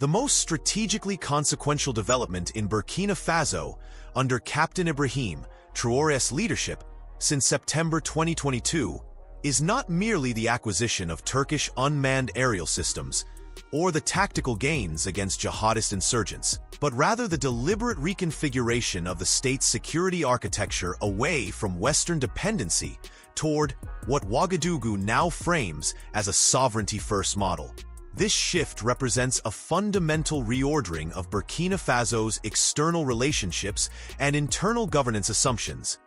The most strategically consequential development in Burkina Faso under Captain Ibrahim Traoré's leadership since September 2022 is not merely the acquisition of Turkish unmanned aerial systems or the tactical gains against jihadist insurgents, but rather the deliberate reconfiguration of the state's security architecture away from Western dependency toward what Ouagadougou now frames as a sovereignty-first model. This shift represents a fundamental reordering of Burkina Faso's external relationships and internal governance assumptions,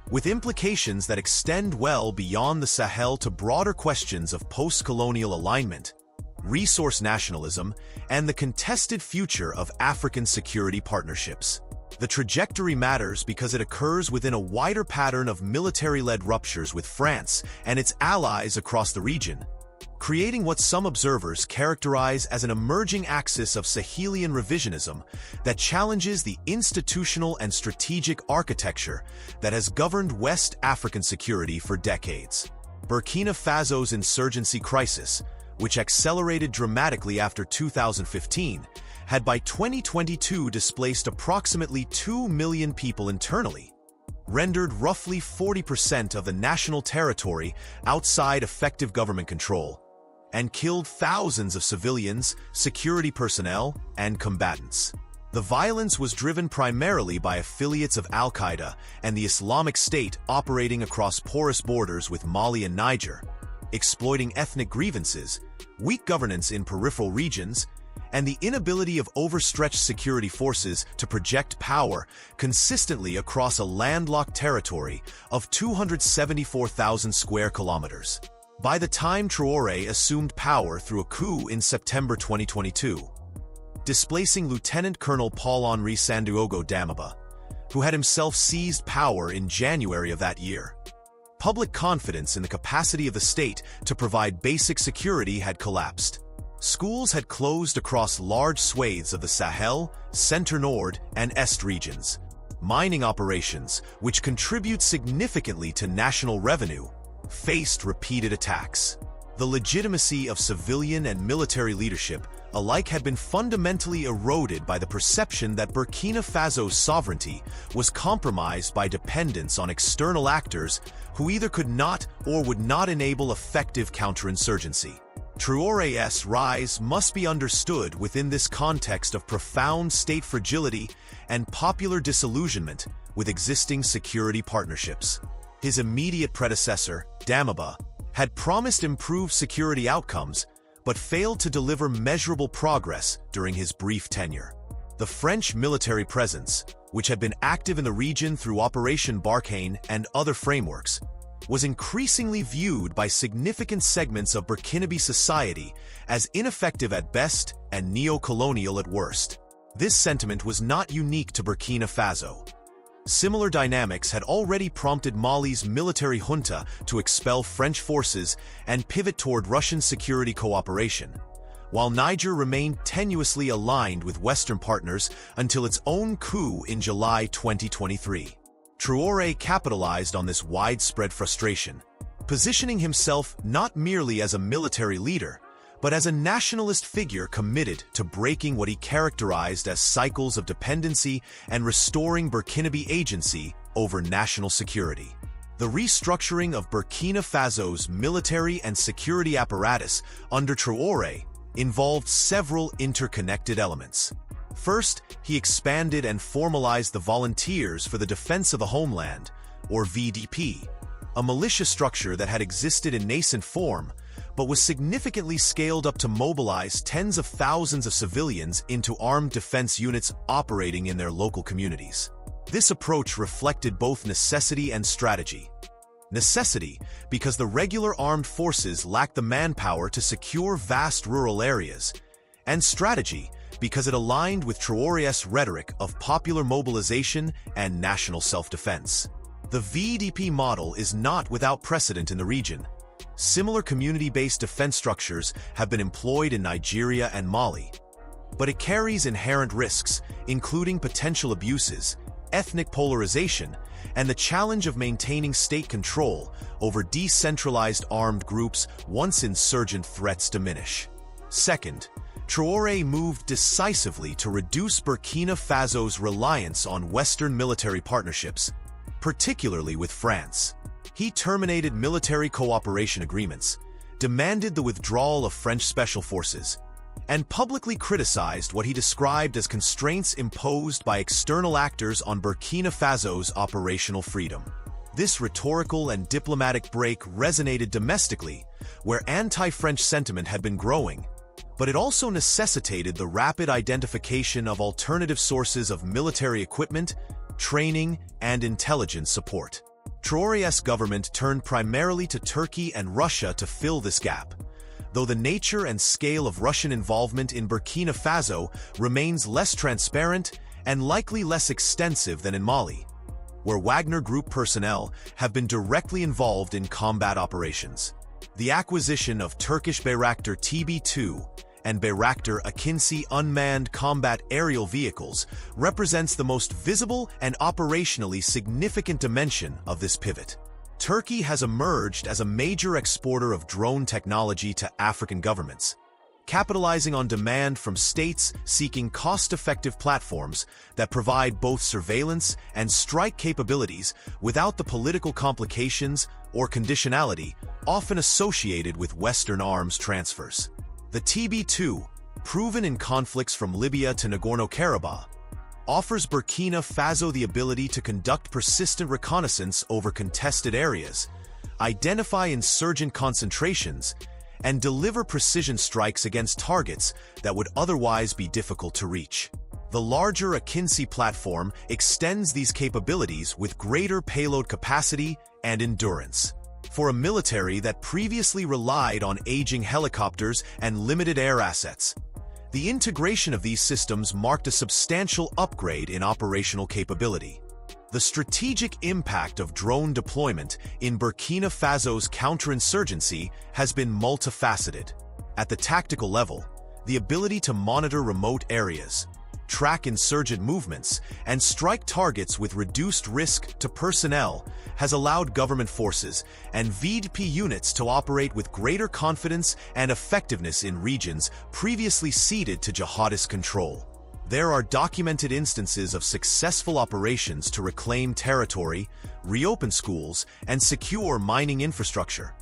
with implications that extend well beyond the Sahel to broader questions of post-colonial alignment, resource nationalism, and the contested future of African security partnerships. The trajectory matters because it occurs within a wider pattern of military-led ruptures with France and its allies across the region, creating what some observers characterize as an emerging axis of Sahelian revisionism that challenges the institutional and strategic architecture that has governed West African security for decades. Burkina Faso's insurgency crisis, which accelerated dramatically after 2015, had by 2022 displaced approximately 2 million people internally, rendered roughly 40% of the national territory outside effective government control, and killed thousands of civilians, security personnel, and combatants. The violence was driven primarily by affiliates of Al-Qaeda and the Islamic State operating across porous borders with Mali and Niger, exploiting ethnic grievances, weak governance in peripheral regions, and the inability of overstretched security forces to project power consistently across a landlocked territory of 274,000 square kilometers. By the time Traoré assumed power through a coup in September 2022, displacing Lieutenant Colonel Paul-Henri Sandaogo Damiba, who had himself seized power in January of that year, public confidence in the capacity of the state to provide basic security had collapsed. Schools had closed across large swathes of the Sahel, Centre-Nord, and Est regions. Mining operations, which contribute significantly to national revenue, faced repeated attacks. The legitimacy of civilian and military leadership alike had been fundamentally eroded by the perception that Burkina Faso's sovereignty was compromised by dependence on external actors who either could not or would not enable effective counterinsurgency. Traoré's rise must be understood within this context of profound state fragility and popular disillusionment with existing security partnerships. His immediate predecessor, Damiba, had promised improved security outcomes, but failed to deliver measurable progress during his brief tenure. The French military presence, which had been active in the region through Operation Barkhane and other frameworks, was increasingly viewed by significant segments of Burkinabe society as ineffective at best and neo-colonial at worst. This sentiment was not unique to Burkina Faso. Similar dynamics had already prompted Mali's military junta to expel French forces and pivot toward Russian security cooperation, while Niger remained tenuously aligned with Western partners until its own coup in July 2023. Traoré capitalized on this widespread frustration, positioning himself not merely as a military leader, but as a nationalist figure committed to breaking what he characterized as cycles of dependency and restoring Burkinabe agency over national security. The restructuring of Burkina Faso's military and security apparatus under Traoré involved several interconnected elements. First, he expanded and formalized the Volunteers for the Defense of the Homeland, or VDP, a militia structure that had existed in nascent form, but was significantly scaled up to mobilize tens of thousands of civilians into armed defense units operating in their local communities. This approach reflected both necessity and strategy. Necessity, because the regular armed forces lacked the manpower to secure vast rural areas, and strategy, because it aligned with Traoré's rhetoric of popular mobilization and national self-defense. The VDP model is not without precedent in the region. Similar community-based defense structures have been employed in Nigeria and Mali, but it carries inherent risks, including potential abuses, ethnic polarization, and the challenge of maintaining state control over decentralized armed groups once insurgent threats diminish. Second, Traore moved decisively to reduce Burkina Faso's reliance on Western military partnerships, particularly with France. He terminated military cooperation agreements, demanded the withdrawal of French special forces, and publicly criticized what he described as constraints imposed by external actors on Burkina Faso's operational freedom. This rhetorical and diplomatic break resonated domestically, where anti-French sentiment had been growing, but it also necessitated the rapid identification of alternative sources of military equipment, training, and intelligence support. Traoré's government turned primarily to Turkey and Russia to fill this gap, though the nature and scale of Russian involvement in Burkina Faso remains less transparent and likely less extensive than in Mali, where Wagner Group personnel have been directly involved in combat operations. The acquisition of Turkish Bayraktar TB2 and Bayraktar Akinci unmanned combat aerial vehicles represents the most visible and operationally significant dimension of this pivot. Turkey has emerged as a major exporter of drone technology to African governments, capitalizing on demand from states seeking cost-effective platforms that provide both surveillance and strike capabilities without the political complications or conditionality often associated with Western arms transfers. The TB2, proven in conflicts from Libya to Nagorno-Karabakh, offers Burkina Faso the ability to conduct persistent reconnaissance over contested areas, identify insurgent concentrations, and deliver precision strikes against targets that would otherwise be difficult to reach. The larger Akinci platform extends these capabilities with greater payload capacity and endurance. For a military that previously relied on aging helicopters and limited air assets, the integration of these systems marked a substantial upgrade in operational capability. The strategic impact of drone deployment in Burkina Faso's counterinsurgency has been multifaceted. At the tactical level, the ability to monitor remote areas, track insurgent movements, and strike targets with reduced risk to personnel has allowed government forces and VDP units to operate with greater confidence and effectiveness in regions previously ceded to jihadist control. There are documented instances of successful operations to reclaim territory, reopen schools, and secure mining infrastructure,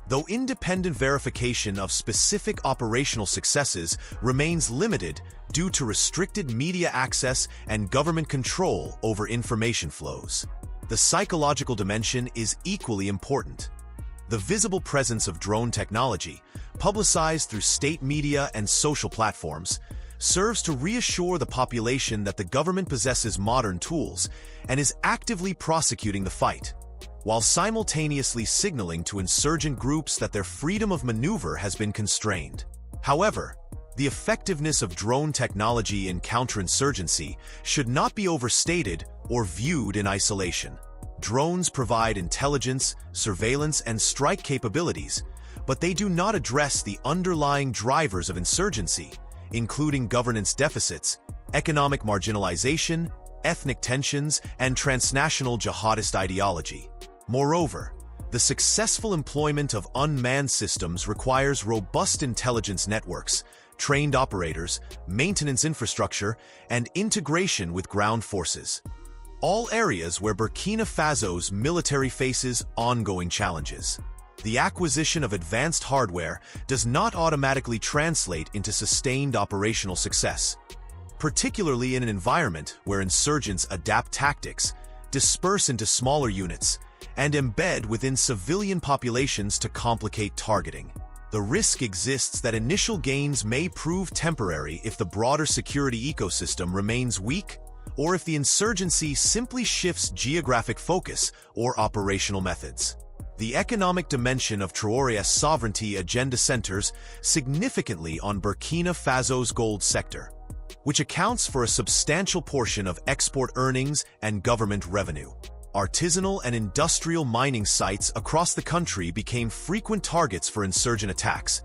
though independent verification of specific operational successes remains limited due to restricted media access and government control over information flows. The psychological dimension is equally important. The visible presence of drone technology, publicized through state media and social platforms, serves to reassure the population that the government possesses modern tools and is actively prosecuting the fight, while simultaneously signaling to insurgent groups that their freedom of maneuver has been constrained. However, the effectiveness of drone technology in counterinsurgency should not be overstated or viewed in isolation. Drones provide intelligence, surveillance, and strike capabilities, but they do not address the underlying drivers of insurgency, including governance deficits, economic marginalization, ethnic tensions, and transnational jihadist ideology. Moreover, the successful employment of unmanned systems requires robust intelligence networks, trained operators, maintenance infrastructure, and integration with ground forces, all areas where Burkina Faso's military faces ongoing challenges. The acquisition of advanced hardware does not automatically translate into sustained operational success, particularly in an environment where insurgents adapt tactics, disperse into smaller units, and embed within civilian populations to complicate targeting. The risk exists that initial gains may prove temporary if the broader security ecosystem remains weak, or if the insurgency simply shifts geographic focus or operational methods. The economic dimension of Traoré's sovereignty agenda centers significantly on Burkina Faso's gold sector, which accounts for a substantial portion of export earnings and government revenue. Artisanal and industrial mining sites across the country became frequent targets for insurgent attacks,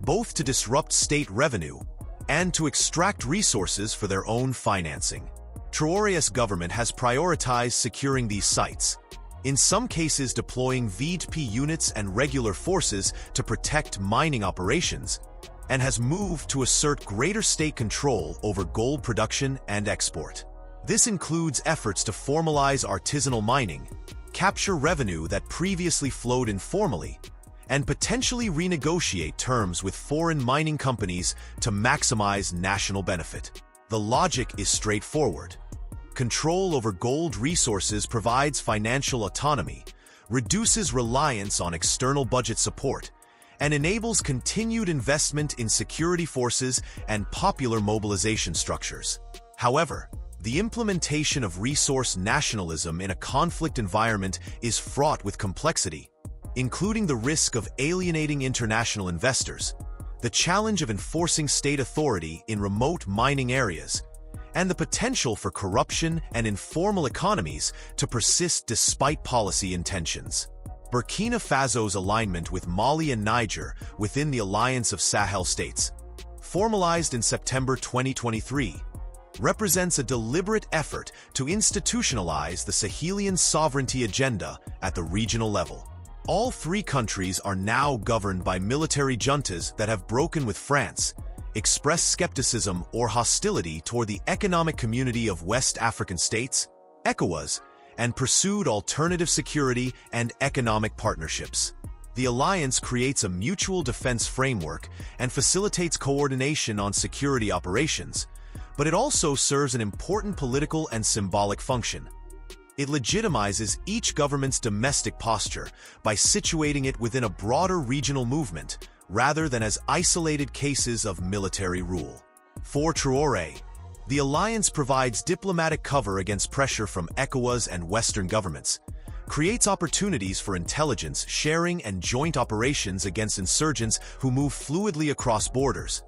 both to disrupt state revenue and to extract resources for their own financing. Traoré's government has prioritized securing these sites, in some cases deploying VDP units and regular forces to protect mining operations, and has moved to assert greater state control over gold production and export. This includes efforts to formalize artisanal mining, capture revenue that previously flowed informally, and potentially renegotiate terms with foreign mining companies to maximize national benefit. The logic is straightforward. Control over gold resources provides financial autonomy, reduces reliance on external budget support, and enables continued investment in security forces and popular mobilization structures. However, the implementation of resource nationalism in a conflict environment is fraught with complexity, including the risk of alienating international investors, the challenge of enforcing state authority in remote mining areas, and the potential for corruption and informal economies to persist despite policy intentions. Burkina Faso's alignment with Mali and Niger within the Alliance of Sahel States, formalized in September 2023, represents a deliberate effort to institutionalize the Sahelian sovereignty agenda at the regional level. All three countries are now governed by military juntas that have broken with France, expressed skepticism or hostility toward the Economic Community of West African States, ECOWAS, and pursued alternative security and economic partnerships. The alliance creates a mutual defense framework and facilitates coordination on security operations, but it also serves an important political and symbolic function. It legitimizes each government's domestic posture by situating it within a broader regional movement, rather than as isolated cases of military rule. For Traore, the alliance provides diplomatic cover against pressure from ECOWAS and Western governments, creates opportunities for intelligence sharing and joint operations against insurgents who move fluidly across borders,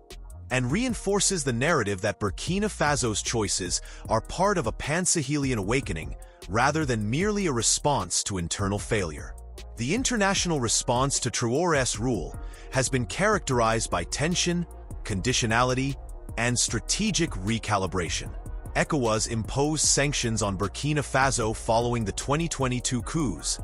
and reinforces the narrative that Burkina Faso's choices are part of a pan-Sahelian awakening rather than merely a response to internal failure. The international response to Traore's rule has been characterized by tension, conditionality, and strategic recalibration. ECOWAS imposed sanctions on Burkina Faso following the 2022 coups,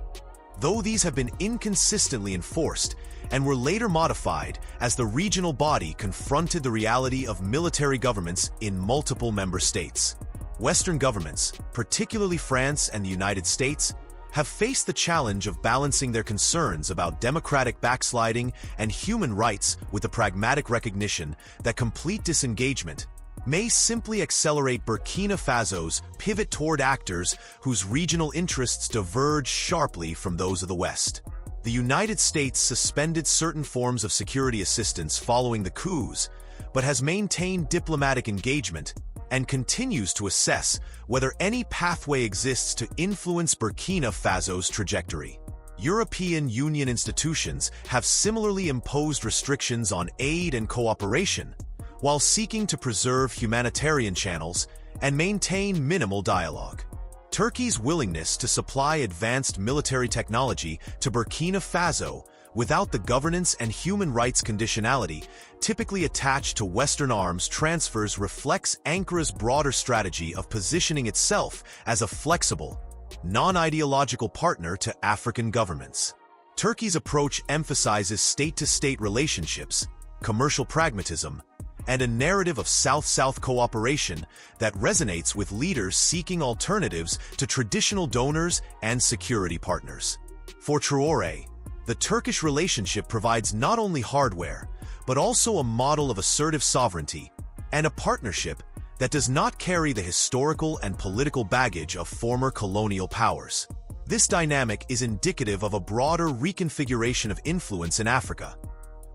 though these have been inconsistently enforced and were later modified as the regional body confronted the reality of military governments in multiple member states. Western governments, particularly France and the United States, have faced the challenge of balancing their concerns about democratic backsliding and human rights with the pragmatic recognition that complete disengagement may simply accelerate Burkina Faso's pivot toward actors whose regional interests diverge sharply from those of the West. The United States suspended certain forms of security assistance following the coups, but has maintained diplomatic engagement and continues to assess whether any pathway exists to influence Burkina Faso's trajectory. European Union institutions have similarly imposed restrictions on aid and cooperation, while seeking to preserve humanitarian channels and maintain minimal dialogue. Turkey's willingness to supply advanced military technology to Burkina Faso without the governance and human rights conditionality typically attached to Western arms transfers reflects Ankara's broader strategy of positioning itself as a flexible, non-ideological partner to African governments. Turkey's approach emphasizes state-to-state relationships, commercial pragmatism, and a narrative of South-South cooperation that resonates with leaders seeking alternatives to traditional donors and security partners. For Traore, the Turkish relationship provides not only hardware, but also a model of assertive sovereignty and a partnership that does not carry the historical and political baggage of former colonial powers. This dynamic is indicative of a broader reconfiguration of influence in Africa,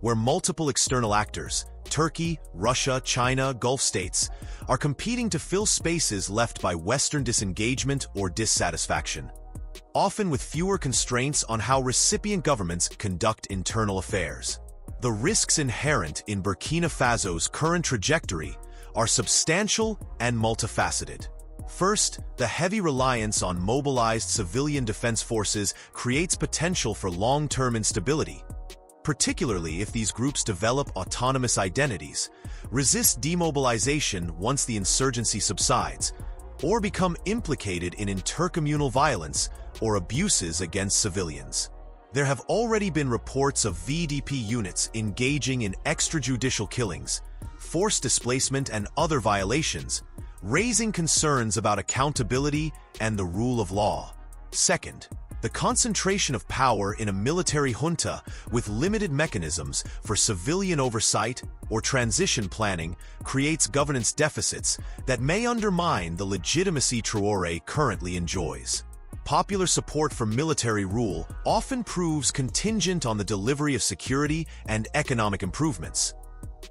where multiple external actors, Turkey, Russia, China, Gulf states, are competing to fill spaces left by Western disengagement or dissatisfaction, often with fewer constraints on how recipient governments conduct internal affairs. The risks inherent in Burkina Faso's current trajectory are substantial and multifaceted. First, the heavy reliance on mobilized civilian defense forces creates potential for long-term instability, particularly if these groups develop autonomous identities, resist demobilization once the insurgency subsides, or become implicated in intercommunal violence or abuses against civilians. There have already been reports of VDP units engaging in extrajudicial killings, forced displacement, and other violations, raising concerns about accountability and the rule of law. Second, the concentration of power in a military junta with limited mechanisms for civilian oversight or transition planning creates governance deficits that may undermine the legitimacy Traore currently enjoys. Popular support for military rule often proves contingent on the delivery of security and economic improvements.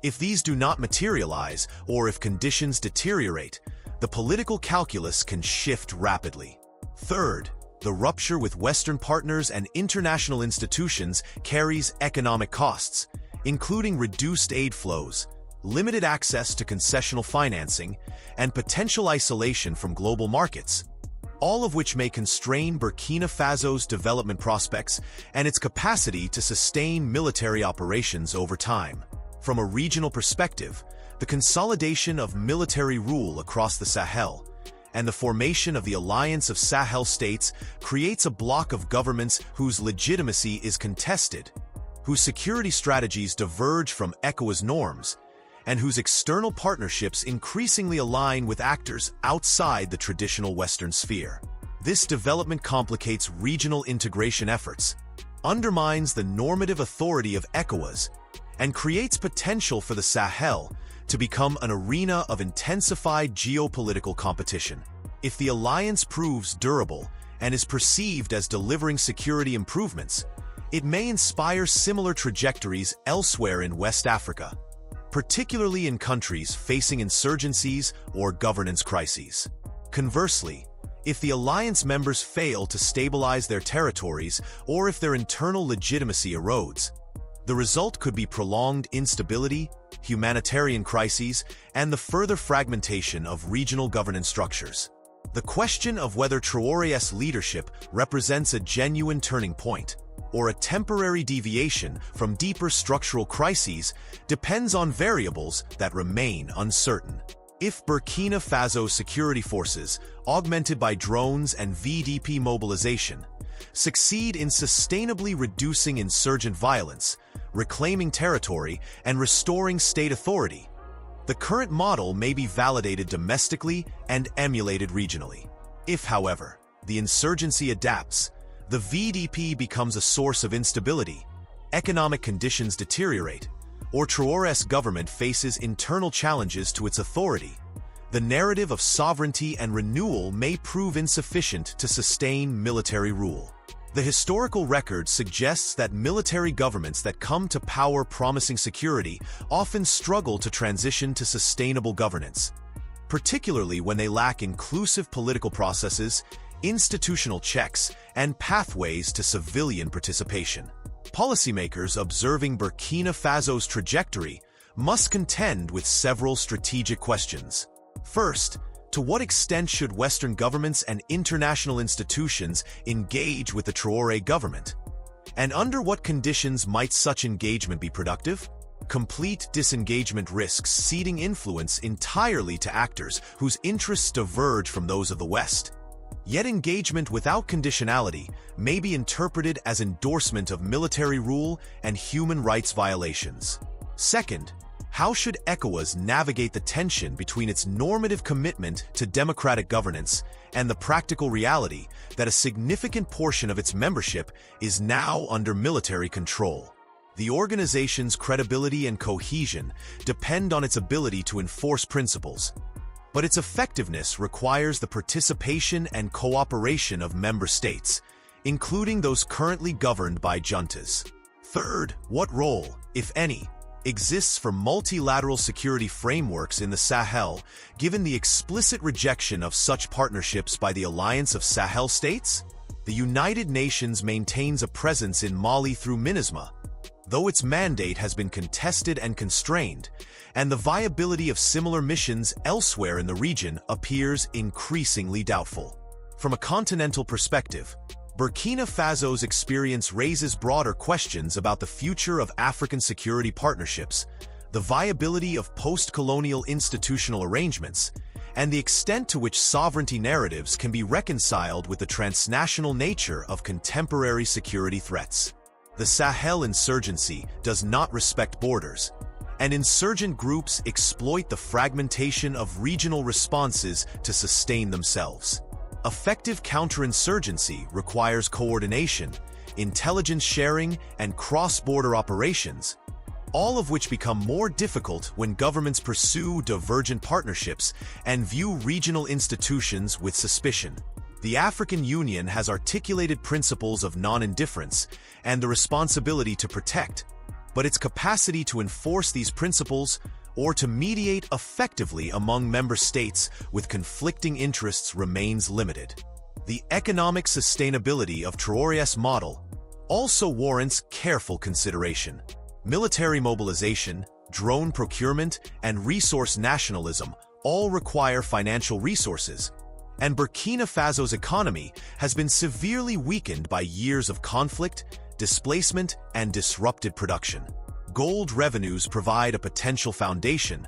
If these do not materialize, or if conditions deteriorate, the political calculus can shift rapidly. Third, the rupture with Western partners and international institutions carries economic costs, including reduced aid flows, limited access to concessional financing, and potential isolation from global markets, all of which may constrain Burkina Faso's development prospects and its capacity to sustain military operations over time. From a regional perspective, the consolidation of military rule across the Sahel and the formation of the Alliance of Sahel States creates a bloc of governments whose legitimacy is contested, whose security strategies diverge from ECOWAS norms, and whose external partnerships increasingly align with actors outside the traditional Western sphere. This development complicates regional integration efforts, undermines the normative authority of ECOWAS, and creates potential for the Sahel to become an arena of intensified geopolitical competition. If the alliance proves durable and is perceived as delivering security improvements, it may inspire similar trajectories elsewhere in West Africa, particularly in countries facing insurgencies or governance crises. Conversely, if the alliance members fail to stabilize their territories or if their internal legitimacy erodes, the result could be prolonged instability, humanitarian crises, and the further fragmentation of regional governance structures. The question of whether Traore's leadership represents a genuine turning point or a temporary deviation from deeper structural crises depends on variables that remain uncertain. If Burkina Faso security forces, augmented by drones and VDP mobilization, succeed in sustainably reducing insurgent violence, reclaiming territory, and restoring state authority, the current model may be validated domestically and emulated regionally. If, however, the insurgency adapts, the VDP becomes a source of instability, economic conditions deteriorate, or Traore's government faces internal challenges to its authority, the narrative of sovereignty and renewal may prove insufficient to sustain military rule. The historical record suggests that military governments that come to power promising security often struggle to transition to sustainable governance, particularly when they lack inclusive political processes, institutional checks, and pathways to civilian participation. Policymakers observing Burkina Faso's trajectory must contend with several strategic questions. First, to what extent should Western governments and international institutions engage with the Traore government? And under what conditions might such engagement be productive? Complete disengagement risks ceding influence entirely to actors whose interests diverge from those of the West. Yet engagement without conditionality may be interpreted as endorsement of military rule and human rights violations. Second, how should ECOWAS navigate the tension between its normative commitment to democratic governance and the practical reality that a significant portion of its membership is now under military control? The organization's credibility and cohesion depend on its ability to enforce principles, but its effectiveness requires the participation and cooperation of member states, including those currently governed by juntas. Third, what role, if any, exists for multilateral security frameworks in the Sahel, given the explicit rejection of such partnerships by the Alliance of Sahel States? The United Nations maintains a presence in Mali through MINUSMA, though its mandate has been contested and constrained, and the viability of similar missions elsewhere in the region appears increasingly doubtful. From a continental perspective, Burkina Faso's experience raises broader questions about the future of African security partnerships, the viability of post-colonial institutional arrangements, and the extent to which sovereignty narratives can be reconciled with the transnational nature of contemporary security threats. The Sahel insurgency does not respect borders, and insurgent groups exploit the fragmentation of regional responses to sustain themselves. Effective counterinsurgency requires coordination, intelligence sharing, and cross-border operations, all of which become more difficult when governments pursue divergent partnerships and view regional institutions with suspicion. The African Union has articulated principles of non-indifference and the responsibility to protect, but its capacity to enforce these principles or to mediate effectively among member states with conflicting interests remains limited. The economic sustainability of Traoré's model also warrants careful consideration. Military mobilization, drone procurement, and resource nationalism all require financial resources, and Burkina Faso's economy has been severely weakened by years of conflict, displacement, and disrupted production. Gold revenues provide a potential foundation,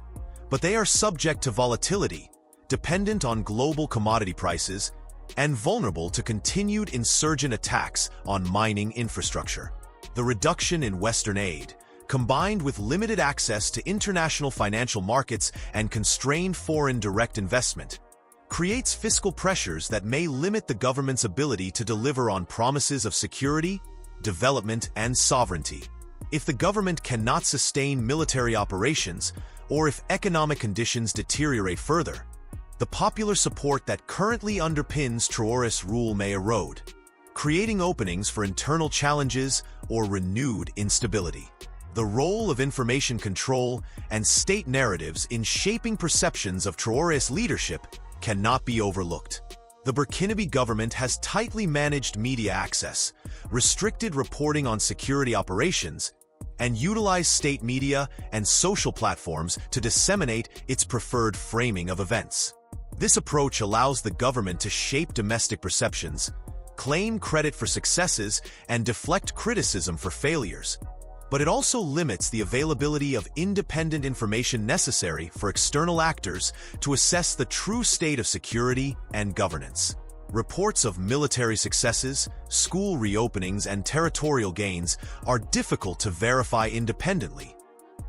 but they are subject to volatility, dependent on global commodity prices, and vulnerable to continued insurgent attacks on mining infrastructure. The reduction in Western aid, combined with limited access to international financial markets and constrained foreign direct investment, creates fiscal pressures that may limit the government's ability to deliver on promises of security, development, and sovereignty. If the government cannot sustain military operations, or if economic conditions deteriorate further, the popular support that currently underpins Traoré's rule may erode, creating openings for internal challenges or renewed instability. The role of information control and state narratives in shaping perceptions of Traoré's leadership cannot be overlooked. The Burkinabe government has tightly managed media access, restricted reporting on security operations, and utilized state media and social platforms to disseminate its preferred framing of events. This approach allows the government to shape domestic perceptions, claim credit for successes, and deflect criticism for failures. But it also limits the availability of independent information necessary for external actors to assess the true state of security and governance. Reports of military successes, school reopenings, and territorial gains are difficult to verify independently,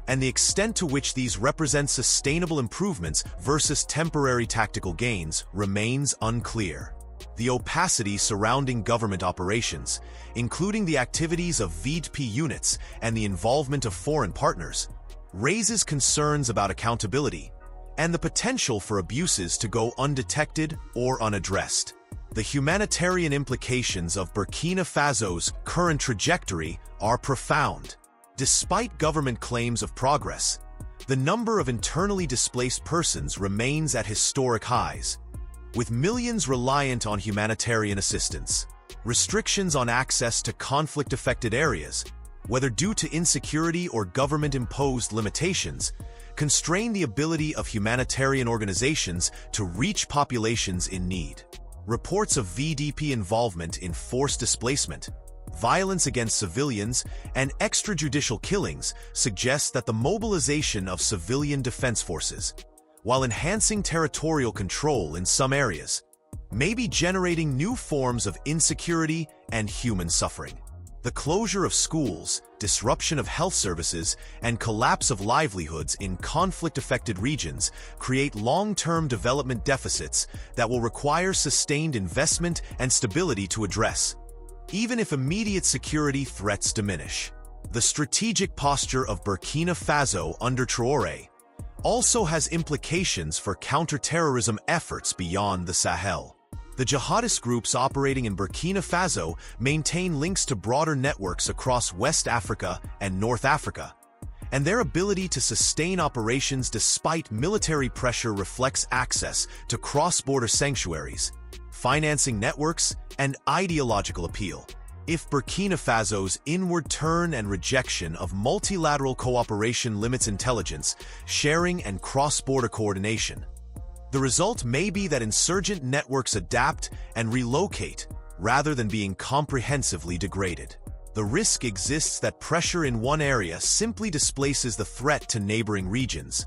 and the extent to which these represent sustainable improvements versus temporary tactical gains remains unclear. The opacity surrounding government operations, including the activities of VDP units and the involvement of foreign partners, raises concerns about accountability and the potential for abuses to go undetected or unaddressed. The humanitarian implications of Burkina Faso's current trajectory are profound. Despite government claims of progress, the number of internally displaced persons remains at historic highs, with millions reliant on humanitarian assistance. Restrictions on access to conflict-affected areas, whether due to insecurity or government-imposed limitations, constrain the ability of humanitarian organizations to reach populations in need. Reports of VDP involvement in forced displacement, violence against civilians, and extrajudicial killings suggest that the mobilization of civilian defense forces, while enhancing territorial control in some areas, may be generating new forms of insecurity and human suffering. The closure of schools, disruption of health services, and collapse of livelihoods in conflict-affected regions create long-term development deficits that will require sustained investment and stability to address, even if immediate security threats diminish. The strategic posture of Burkina Faso under Traoré also has implications for counterterrorism efforts beyond the Sahel. The jihadist groups operating in Burkina Faso maintain links to broader networks across West Africa and North Africa, and their ability to sustain operations despite military pressure reflects access to cross-border sanctuaries, financing networks, and ideological appeal. If Burkina Faso's inward turn and rejection of multilateral cooperation limits intelligence, sharing, and cross-border coordination, the result may be that insurgent networks adapt and relocate rather than being comprehensively degraded. The risk exists that pressure in one area simply displaces the threat to neighboring regions,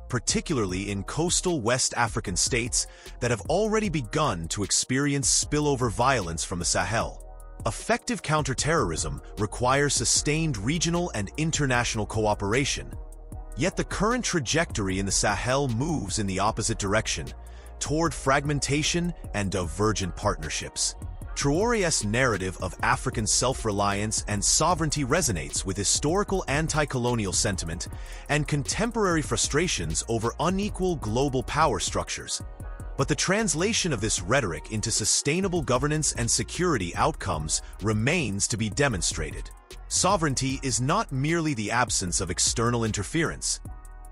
particularly in coastal West African states that have already begun to experience spillover violence from the Sahel. Effective counterterrorism requires sustained regional and international cooperation. Yet the current trajectory in the Sahel moves in the opposite direction, toward fragmentation and divergent partnerships. Traoré's narrative of African self-reliance and sovereignty resonates with historical anti-colonial sentiment and contemporary frustrations over unequal global power structures. But the translation of this rhetoric into sustainable governance and security outcomes remains to be demonstrated. Sovereignty is not merely the absence of external interference.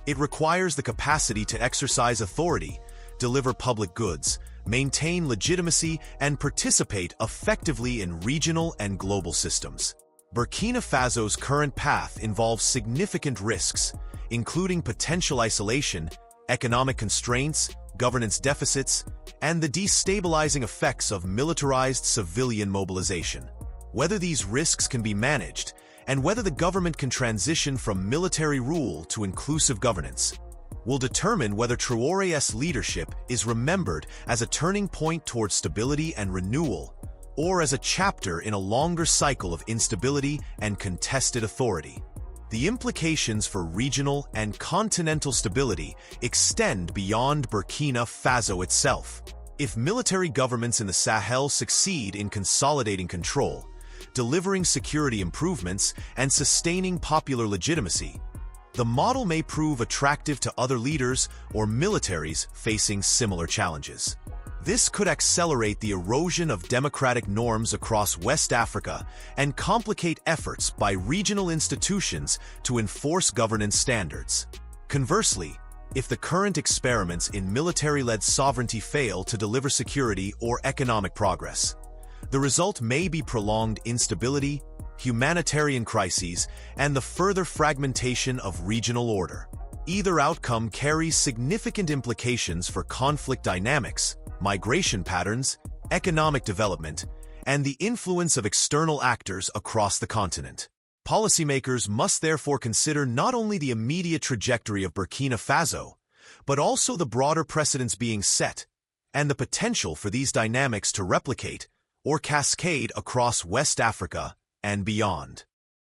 It requires the capacity to exercise authority, deliver public goods, maintain legitimacy, and participate effectively in regional and global systems. Burkina Faso's current path involves significant risks, including potential isolation, economic constraints, governance deficits, and the destabilizing effects of militarized civilian mobilization. Whether these risks can be managed, and whether the government can transition from military rule to inclusive governance, will determine whether Traoré's leadership is remembered as a turning point toward stability and renewal, or as a chapter in a longer cycle of instability and contested authority. The implications for regional and continental stability extend beyond Burkina Faso itself. If military governments in the Sahel succeed in consolidating control, delivering security improvements, and sustaining popular legitimacy, the model may prove attractive to other leaders or militaries facing similar challenges. This could accelerate the erosion of democratic norms across West Africa and complicate efforts by regional institutions to enforce governance standards. Conversely, if the current experiments in military-led sovereignty fail to deliver security or economic progress, the result may be prolonged instability, humanitarian crises, and the further fragmentation of regional order. Either outcome carries significant implications for conflict dynamics, migration patterns, economic development, and the influence of external actors across the continent. Policymakers must therefore consider not only the immediate trajectory of Burkina Faso, but also the broader precedents being set, and the potential for these dynamics to replicate or cascade across West Africa and beyond.